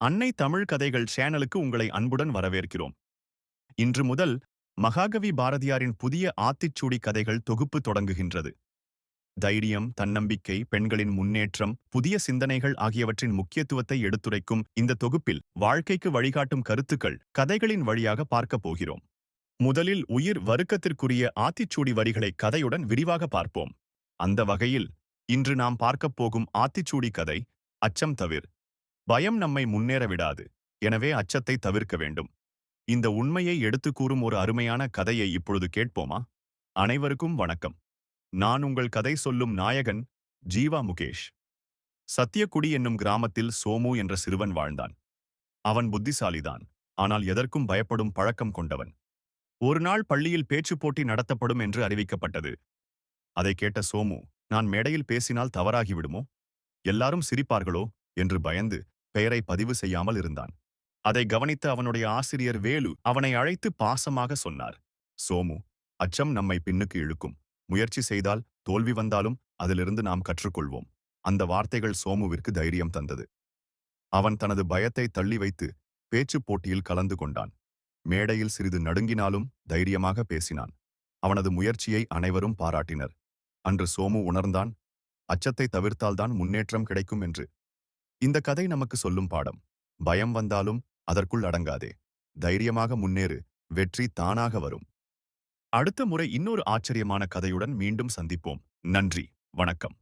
அன்னை தமிழ் கதைகள் சேனலுக்கு உங்களை அன்புடன் வரவேற்கிறோம். இன்று முதல் மகாகவி பாரதியாரின் புதிய ஆத்திச்சூடி கதைகள் தொகுப்பு தொடங்குகின்றது. தைரியம், தன்னம்பிக்கை, பெண்களின் முன்னேற்றம், புதிய சிந்தனைகள் ஆகியவற்றின் முக்கியத்துவத்தை எடுத்துரைக்கும் இந்த தொகுப்பில் வாழ்க்கைக்கு வழிகாட்டும் கருத்துக்கள் கதைகளின் வழியாக பார்க்கப் போகிறோம். முதலில் உயிர் வருக்கத்திற்குரிய ஆத்திச்சூடி வரிகளை கதையுடன் விரிவாக பார்ப்போம். அந்த வகையில் இன்று நாம் பார்க்கப் போகும் ஆத்திச்சூடி கதை அச்சம் தவிர். பயம் நம்மை முன்னேற விடாது. எனவே அச்சத்தை தவிர்க்க வேண்டும். இந்த உண்மையை எடுத்துக் கூறும் ஒரு அருமையான கதையை இப்பொழுது கேட்போமா? அனைவருக்கும் வணக்கம். நான் உங்கள் கதை சொல்லும் நாயகன் ஜீவா முகேஷ். சத்தியக்குடி என்னும் கிராமத்தில் சோமு என்ற சிறுவன் வாழ்ந்தான். அவன் புத்திசாலிதான், ஆனால் எதற்கும் பயப்படும் பழக்கம் கொண்டவன். ஒரு நாள் பள்ளியில் பேச்சுப் போட்டி நடத்தப்படும் என்று அறிவிக்கப்பட்டது. அதை கேட்ட சோமு, நான் மேடையில் பேசினால் தவறாகிவிடுமோ, எல்லாரும் சிரிப்பார்களோ என்று பயந்து பெயரை பதிவு செய்யாமல் இருந்தான். அதை கவனித்த அவனுடைய ஆசிரியர் வேலு அவனை அழைத்து பாசமாக சொன்னார். சோமு, அச்சம் நம்மை பின்னுக்கு இழுக்கும். முயற்சி செய்தால் தோல்வி வந்தாலும் அதிலிருந்து நாம் கற்றுக்கொள்வோம். அந்த வார்த்தைகள் சோமுவிற்கு தைரியம் தந்தது. அவன் தனது பயத்தை தள்ளி வைத்து பேச்சுப் போட்டியில் கலந்து கொண்டான். மேடையில் சிறிது நடுங்கினாலும் தைரியமாக பேசினான். அவனது முயற்சியை அனைவரும் பாராட்டினர். அன்று சோமு உணர்ந்தான், அச்சத்தை தவிர்த்தால்தான் முன்னேற்றம் கிடைக்கும் என்று. இந்த கதை நமக்கு சொல்லும் பாடம், பயம் வந்தாலும் அதற்குள் அடங்காதே. தைரியமாக முன்னேறு, வெற்றி தானாக வரும். அடுத்த முறை இன்னொரு ஆச்சரியமான கதையுடன் மீண்டும் சந்திப்போம். நன்றி, வணக்கம்.